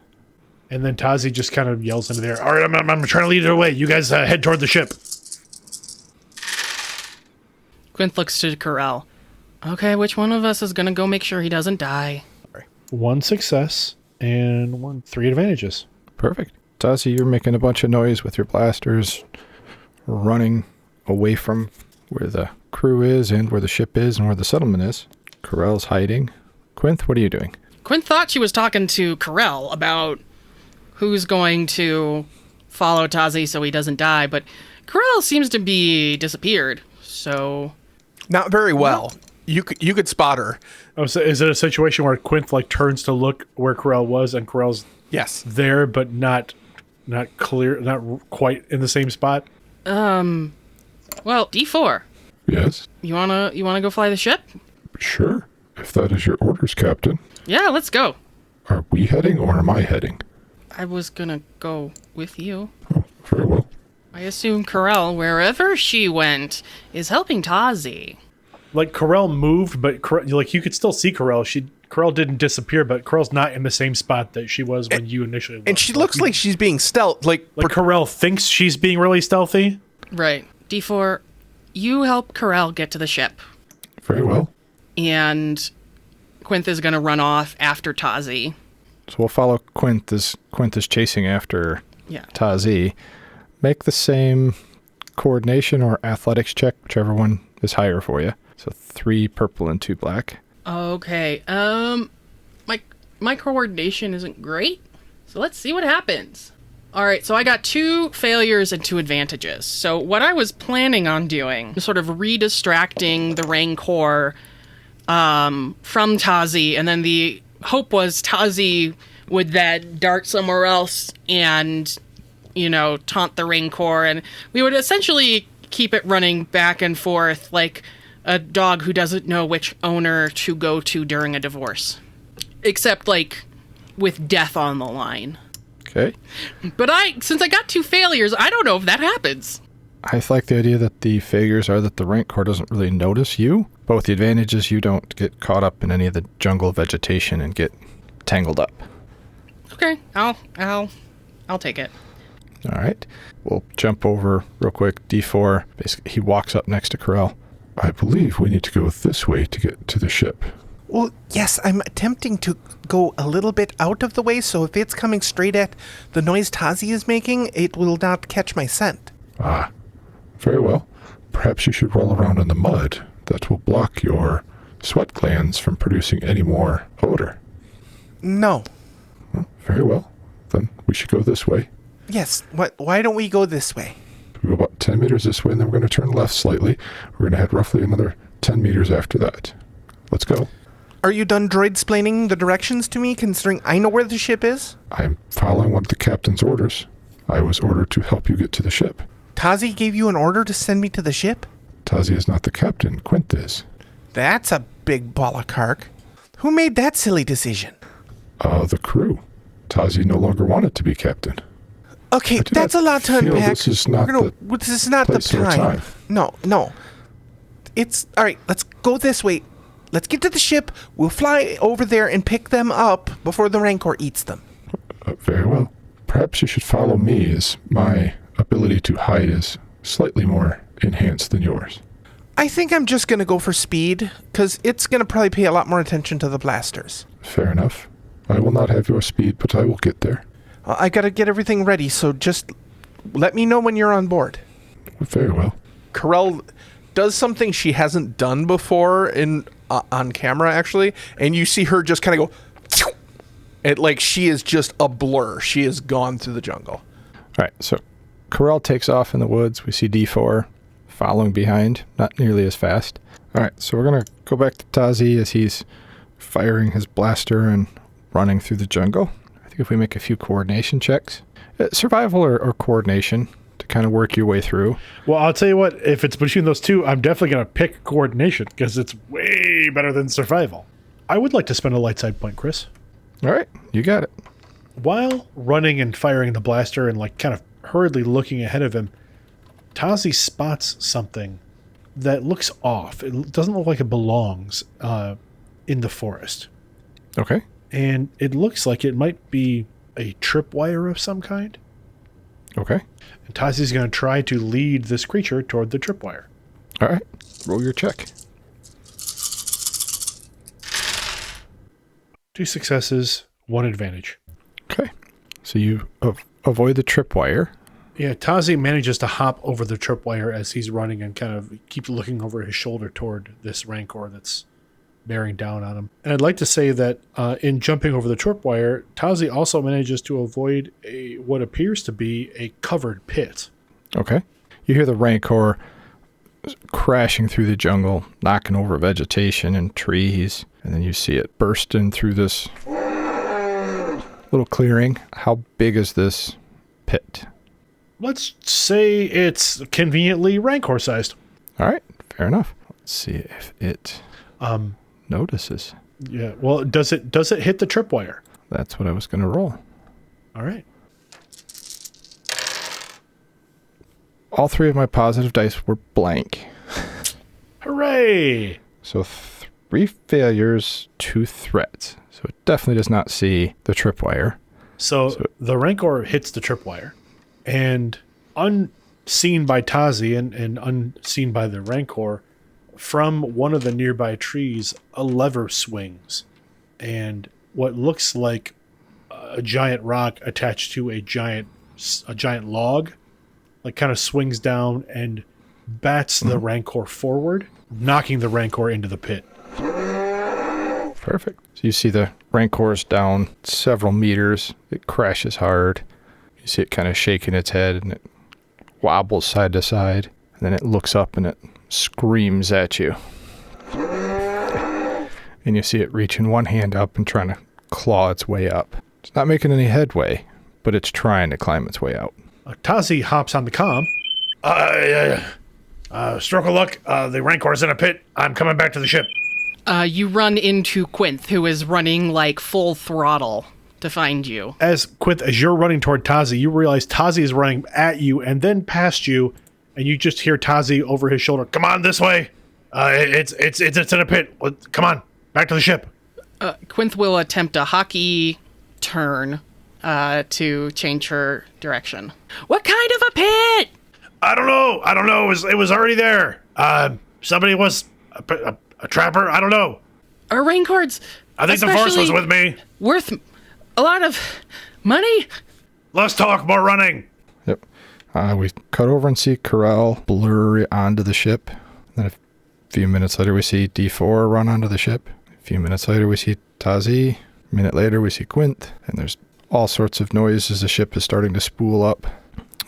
And then Tazi just kind of yells into there. All right, I'm trying to lead it away. You guys head toward the ship. Quint looks to Karrell. Okay, which one of us is going to go make sure he doesn't die? 1 success and 3 advantages. Perfect. Tazi, you're making a bunch of noise with your blasters, running away from where the crew is and where the ship is and where the settlement is. Karrell's hiding. Quinth, what are you doing? Quint thought she was talking to Karrell about who's going to follow Tazi so he doesn't die, but Karrell seems to be disappeared, so... Not very well. You could spot her. Oh, so is it a situation where Quint turns to look where Karrell was and Karrell's Yes. there but not clear, not quite in the same spot? Well, D4. Yes, You wanna go fly the ship? sure. If that is your orders, Captain. Yeah, let's go. Are we heading or am I heading? I was gonna go with you. Oh, very well. I assume Karrell, wherever she went, is helping Tazi. Like Karrell moved, but you could still see Karrell. Karrell didn't disappear, but Karrell's not in the same spot that she was when you initially looked. And she looks like she's being stealth. Like Karrell thinks she's being really stealthy. Right. D4, you help Karrell get to the ship. Very well. And Quinth is going to run off after Tazi. So we'll follow Quinth as Quinth is chasing after Yeah. Tazi. Make the same coordination or athletics check, whichever one is higher for you. So 3 purple and 2 black. Okay. My coordination isn't great. So let's see what happens. All right, so I got 2 failures and 2 advantages. So what I was planning on doing was sort of re-distracting the Rancor from Tazi, and then the hope was Tazi would then dart somewhere else and, taunt the Rancor, and we would essentially keep it running back and forth like a dog who doesn't know which owner to go to during a divorce. Except, with death on the line. Okay. But since I got 2 failures, I don't know if that happens. I like the idea that the failures are that the rank corps doesn't really notice you. But with the advantages, you don't get caught up in any of the jungle vegetation and get tangled up. Okay, I'll take it. All right. We'll jump over real quick. D4, basically, he walks up next to Karrell. I believe we need to go this way to get to the ship. Well, yes, I'm attempting to go a little bit out of the way, so if it's coming straight at the noise Tazi is making, it will not catch my scent. Ah, very well. Perhaps you should roll around in the mud. That will block your sweat glands from producing any more odor. No. Very well. Then we should go this way. Yes, why don't we go this way? We go about 10 meters this way, and then we're going to turn left slightly. We're going to head roughly another 10 meters after that. Let's go. Are you done droid-splaining the directions to me, considering I know where the ship is? I'm following one of the captain's orders. I was ordered to help you get to the ship. Tazi gave you an order to send me to the ship? Tazi is not the captain. Quint is. That's a big ball of cark. Who made that silly decision? The crew. Tazi no longer wanted to be captain. Okay, that's a lot to feel unpack. this is not this is not the place or time. time. No. It's all right. Let's go this way. Let's get to the ship. We'll fly over there and pick them up before the Rancor eats them. Very well. Perhaps you should follow me, as my ability to hide is slightly more enhanced than yours. I think I'm just going to go for speed, because it's going to probably pay a lot more attention to the blasters. Fair enough. I will not have your speed, but I will get there. I got to get everything ready, so just let me know when you're on board. Very well. Karrell does something she hasn't done before on camera, actually, and you see her just kind of go, and like she is just a blur. She is gone through the jungle. All right, so Karrell takes off in the woods. We see D4 following behind, not nearly as fast. All right, so we're going to go back to Tazi as he's firing his blaster and running through the jungle. I think if we make a few coordination checks, survival or coordination to kind of work your way through. Well, I'll tell you what, if it's between those two, I'm definitely going to pick coordination because it's way better than survival. I would like to spend a light side point, Chris. All right, you got it. While running and firing the blaster and like kind of hurriedly looking ahead of him, Tazi spots something that looks off. It doesn't look like it belongs in the forest. Okay. And it looks like it might be a tripwire of some kind. Okay. And Tazi's going to try to lead this creature toward the tripwire. All right, roll your check. 2 successes, 1 advantage. Okay. So you avoid the tripwire. Yeah, Tazi manages to hop over the tripwire as he's running and kind of keeps looking over his shoulder toward this Rancor that's bearing down on him. And I'd like to say that in jumping over the tripwire, Tazi also manages to avoid what appears to be a covered pit. Okay. You hear the Rancor crashing through the jungle, knocking over vegetation and trees, and then you see it bursting through this little clearing. How big is this pit? Let's say it's conveniently Rancor-sized. All right, fair enough. Let's see if it notices. Yeah, well, does it hit the tripwire? That's what I was going to roll. All right. All 3 of my positive dice were blank. Hooray! So 3 failures, 2 threats. So it definitely does not see the tripwire. So the Rancor hits the tripwire, and unseen by Tazi and unseen by the Rancor, from one of the nearby trees, a lever swings, and what looks like a giant rock attached to a giant log, like kind of swings down and bats the Rancor forward, knocking the Rancor into the pit. Perfect. So you see the Rancor's down several meters. It crashes hard. You see it kind of shaking its head, and it wobbles side to side. And then it looks up and it screams at you. And you see it reaching one hand up and trying to claw its way up. It's not making any headway, but it's trying to climb its way out. Tazi hops on the comm. Stroke of luck. The Rancor's in a pit. I'm coming back to the ship. You run into Quinth, who is running like full throttle to find you. As you're running toward Tazi, you realize Tazi is running at you and then past you, and you just hear Tazi over his shoulder, "Come on, this way. It's in a pit. Come on, back to the ship." Quinth will attempt a hockey turn to change her direction. What kind of a pit? I don't know. It was already there. somebody was a trapper. I don't know. Our rain cords. I think the force was with me. Worth a lot of money. Less talk, more running. Yep. We cut over and see Karrell blur onto the ship. Then a few minutes later, we see D4 run onto the ship. A few minutes later, we see Tazi. A minute later, we see Quint. And there's all sorts of noise as the ship is starting to spool up.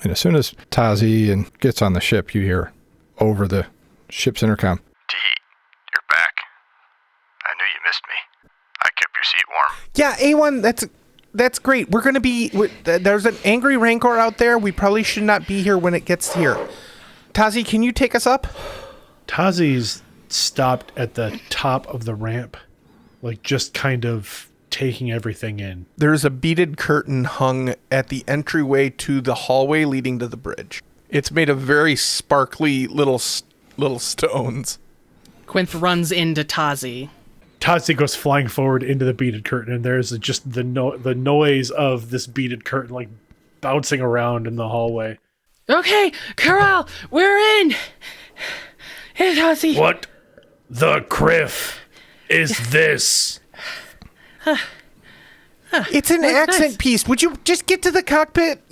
And as soon as Tazi gets on the ship, you hear over the ship's intercom, T, you're back. I knew you missed me. I kept your seat warm. Yeah, A1, that's great. We're going to be... There's an angry Rancor out there. We probably should not be here when it gets here. Tazi, can you take us up? Tazi's stopped at the top of the ramp, like just kind of taking everything in. There's a beaded curtain hung at the entryway to the hallway leading to the bridge. It's made of very sparkly little stones. Quinth runs into Tazi. Tazi goes flying forward into the beaded curtain, and there's just the noise of this beaded curtain like bouncing around in the hallway. Okay, Karrell, we're in. Hey, Tazi. What the criff is this? It's an accent piece. Would you just get to the cockpit?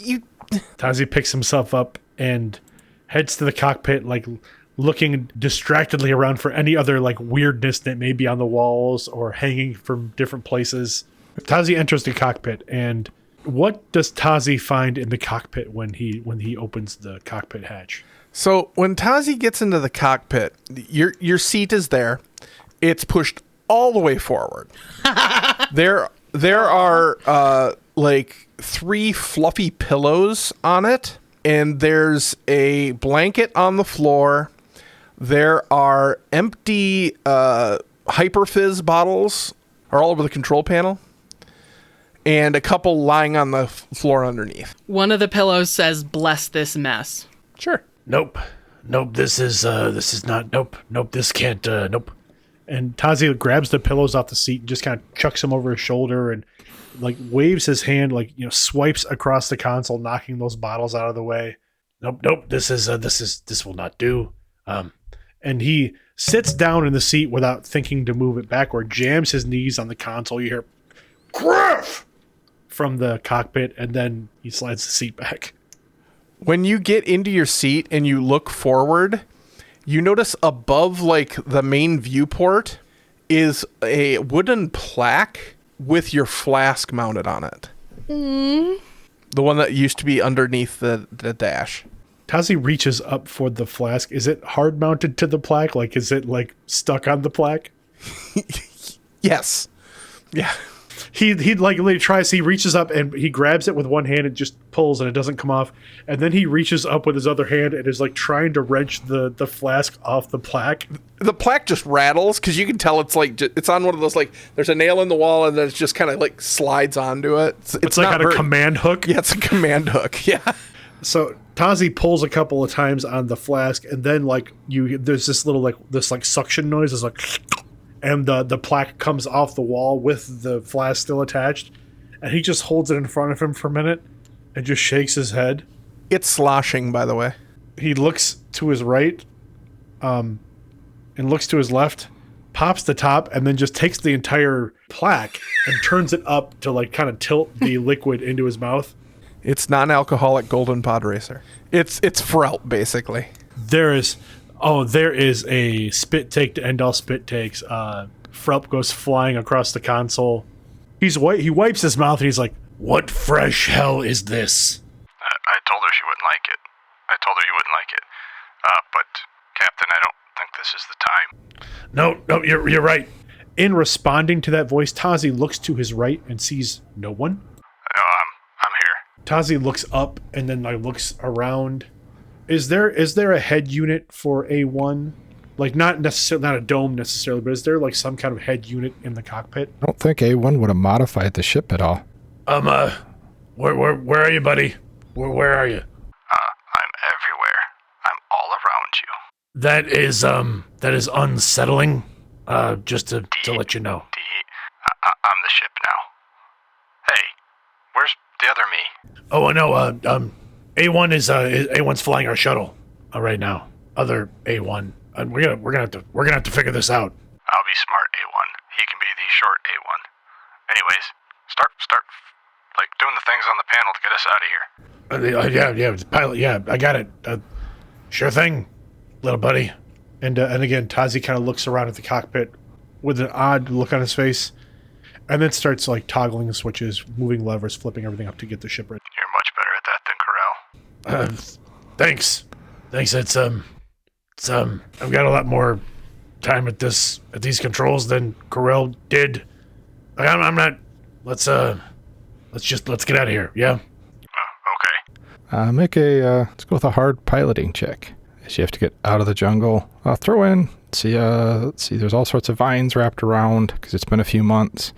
Tazi picks himself up and heads to the cockpit, like looking distractedly around for any other like weirdness that may be on the walls or hanging from different places. Tazi enters the cockpit, and what does Tazi find in the cockpit when he opens the cockpit hatch? So when Tazi gets into the cockpit, your seat is there. It's pushed all the way forward. There are like 3 fluffy pillows on it, and there's a blanket on the floor. There are empty hyperfizz bottles are all over the control panel, and a couple lying on the floor underneath. One of the pillows says, "Bless this mess." Sure. Nope. This is not. Nope. This can't. Nope. And Tazi grabs the pillows off the seat and just kind of chucks them over his shoulder and like waves his hand, like, you know, swipes across the console, knocking those bottles out of the way. Nope. This will not do. And he sits down in the seat without thinking to move it backward, jams his knees on the console. You hear "Griff" from the cockpit, and then he slides the seat back. When you get into your seat and you look forward, you notice above like the main viewport is a wooden plaque with your flask mounted on it. The one that used to be underneath the dash. Tazi reaches up for the flask. Is it hard mounted to the plaque? Like, is it like stuck on the plaque? Yes. Yeah. He like literally tries. He reaches up and he grabs it with one hand and just pulls, and it doesn't come off. And then he reaches up with his other hand and is like trying to wrench the flask off the plaque. The plaque just rattles because you can tell it's like it's on one of those, like there's a nail in the wall and then it just kind of like slides onto it. It's like on a command hook. Yeah, it's a command hook. Yeah. So Tazi pulls a couple of times on the flask, and then like there's this little like suction noise. It's like, and the plaque comes off the wall with the flask still attached, and he just holds it in front of him for a minute and just shakes his head. It's sloshing, by the way. He looks to his right, and looks to his left, pops the top, and then just takes the entire plaque and turns it up to like kind of tilt the liquid into his mouth. It's non-alcoholic Golden Pod Racer. It's Frelt, basically. There is a spit take to end all spit takes. Frelp goes flying across the console. He wipes his mouth and he's like, "What fresh hell is this?" I told her she wouldn't like it. I told her you wouldn't like it. But, Captain, I don't think this is the time. No, you're right. In responding to that voice, Tazi looks to his right and sees no one. No, I'm here. Tazi looks up and then like looks around. Is there a head unit for A1? Like not a dome necessarily, but is there like some kind of head unit in the cockpit? I don't think A1 would have modified the ship at all. Where are you, buddy? Where are you? I'm everywhere. I'm all around you. That is unsettling. Just to let you know. I'm the ship now. Hey, where's the other me? Oh no. A1's flying our shuttle right now. Other A1. we're gonna have to figure this out. I'll be smart A1. He can be the short A1. Anyways, start like doing the things on the panel to get us out of here. Pilot. Yeah, I got it. Sure thing, little buddy. And again, Tazi kind of looks around at the cockpit with an odd look on his face, and then starts like toggling the switches, moving levers, flipping everything up to get the ship ready. You're much better at that than Karrell. Thanks. It's I've got a lot more time at these controls than Karrell did. I'm not. Let's get out of here. Yeah. Okay. Let's go with a hard piloting check. As you have to get out of the jungle. Throw in. Let's see. There's all sorts of vines wrapped around because it's been a few months.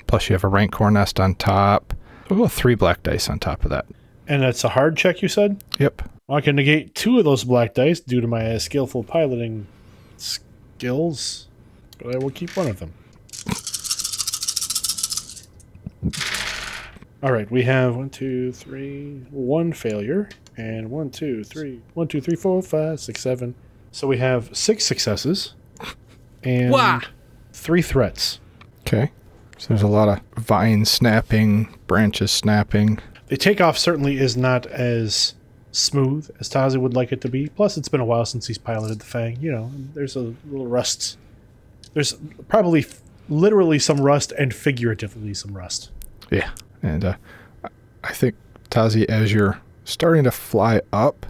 Plus, you have a rancor nest on top. We'll go 3 black dice on top of that. And that's a hard check, you said? Yep. Well, I can negate 2 of those black dice due to my skillful piloting skills, but I will keep 1 of them. All right, we have 1 failure, and 1, 2, 3, 4, 5, 6, 7. So we have 6 successes and 3 threats. Okay. So there's a lot of vines snapping, branches snapping. The takeoff certainly is not as smooth as Tazi would like it to be. Plus, it's been a while since he's piloted the Fang. You know, there's a little rust. There's probably literally some rust and figuratively some rust. Yeah. And I think, Tazi, as you're starting to fly up,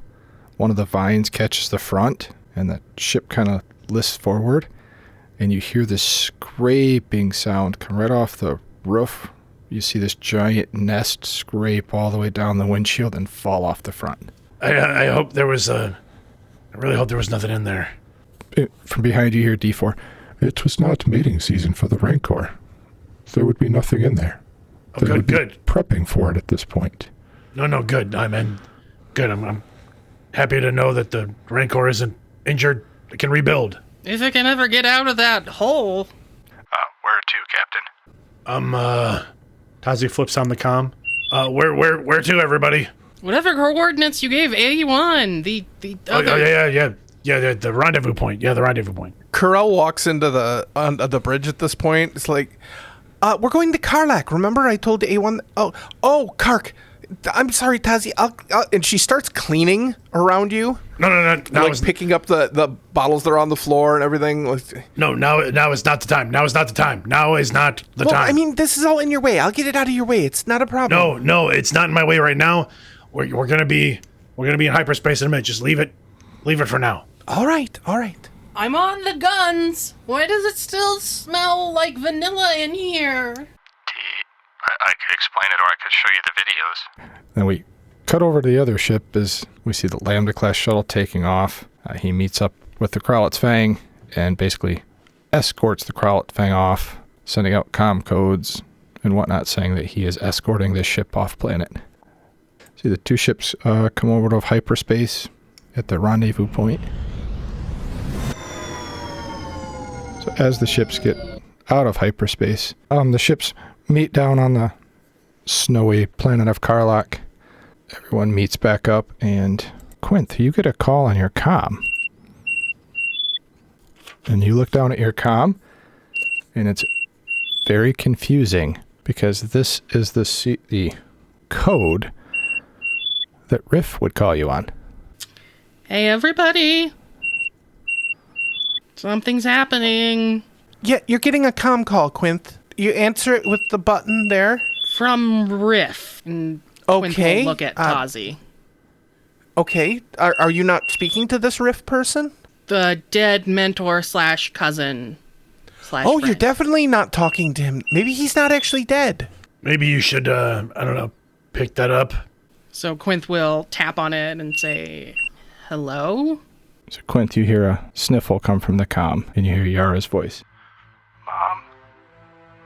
one of the vines catches the front, and the ship kind of lifts forward, and you hear this scraping sound come right off the roof. You see this giant nest scrape all the way down the windshield and fall off the front. I hope there was I really hope there was nothing in there. From behind you hear D4. It was not mating season for the Rancor. There would be nothing in there. Oh, They would be good. prepping for it at this point. No, good. Good. I'm happy to know that the Rancor isn't injured. It can rebuild. If it can ever get out of that hole. Where to, Captain? Tazi flips on the comm. Where to, everybody? Whatever coordinates you gave A1. The other... The rendezvous point. Yeah, the rendezvous point. Karrell walks into the bridge at this point. It's like, we're going to Karlak. Remember I told A1? Oh, Kark. I'm sorry, Tazi. And she starts cleaning around you. No. Like picking up the bottles that are on the floor and everything. No, now is not the time. Now is not the time. Well, I mean, this is all in your way. I'll get it out of your way. It's not a problem. No, it's not in my way right now. We're gonna be in hyperspace in a minute. Just leave it for now. All right. I'm on the guns. Why does it still smell like vanilla in here? I could explain it, or I could show you the videos. Then we cut over to the other ship as we see the Lambda-class shuttle taking off. He meets up with the Krowlet's Fang and basically escorts the Krowlet Fang off, sending out comm codes and whatnot, saying that he is escorting this ship off planet. See the 2 ships come over to hyperspace at the rendezvous point. So as the ships get out of hyperspace, the ships meet down on the snowy planet of Karlak. Everyone meets back up, and Quinth, you get a call on your comm. And you look down at your comm, and it's very confusing because this is the code that Riff would call you on. Hey, everybody. Something's happening. Yeah, you're getting a comm call, Quinth. You answer it with the button there. From Riff. And Quinth will look at Tazi. Okay. Are you not speaking to this Riff person? The dead mentor / cousin / Oh, friend. You're definitely not talking to him. Maybe he's not actually dead. Maybe you should, pick that up. So Quinth will tap on it and say, hello? So Quinth, you hear a sniffle come from the comm, and you hear Yara's voice. Mom,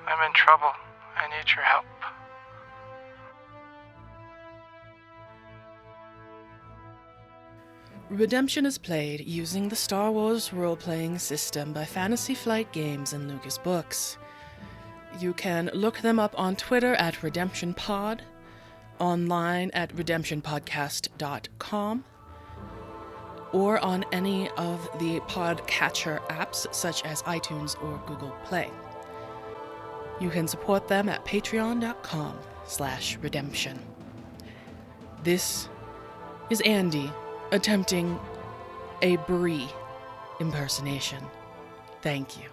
I'm in trouble. I need your help. Redemption is played using the Star Wars role-playing system by Fantasy Flight Games and Lucas Books. You can look them up on Twitter at redemptionpod, online at redemptionpodcast.com, or on any of the podcatcher apps such as iTunes or Google Play. You can support them at patreon.com/redemption. This is Andy attempting a Brie impersonation. Thank you.